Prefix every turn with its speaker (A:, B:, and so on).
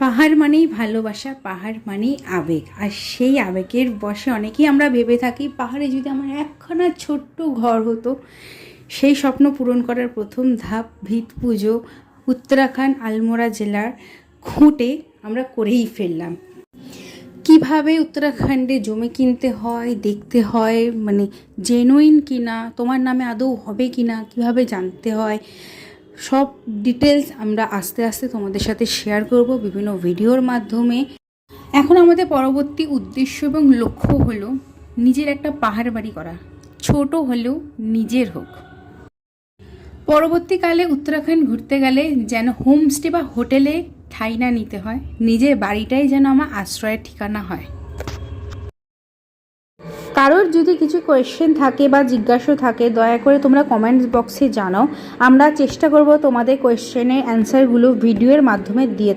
A: পাহাড় মানেই ভালোবাসা, পাহাড় মানেই আবেগ। আর সেই আবেগের বশে অনেকেই আমরা ভেবে থাকি পাহাড়ে যদি আমার একখানা ছোট্ট ঘর হতো। সেই স্বপ্ন পূরণ করার প্রথম ধাপ ভিত পুজো উত্তরাখণ্ড আলমোড়া জেলার খুঁটে আমরা করেই ফেললাম। কিভাবে উত্তরাখণ্ডে জমি কিনতে হয়, দেখতে হয়, মানে জেনুইন কিনা, তোমার নামে আদৌ হবে কিনা, কিভাবে জানতে হয়, সব ডিটেলস আমরা আস্তে আস্তে তোমাদের সাথে শেয়ার করব বিভিন্ন ভিডিওর মাধ্যমে। এখন আমাদের পরবর্তী উদ্দেশ্য এবং লক্ষ্য হলো নিজের একটা পাহাড় বাড়ি করা, ছোট হলেও নিজের হোক। পরবর্তীকালে উত্তরাখণ্ড ঘুরতে গেলে যেন হোমস্টে বা হোটেলে ঠাঁই না নিতে হয়, নিজের বাড়িটাই যেন আমার আশ্রয়ের ঠিকানা হয়। কারোর যদি কিছু কোয়েশ্চেন থাকে বা জিজ্ঞাসা থাকে দয়া করে তোমরা কমেন্টস বক্সে জানাও। আমরা চেষ্টা করব তোমাদের কোয়েশ্চেনের অ্যান্সারগুলো ভিডিওর মাধ্যমে দিয়ে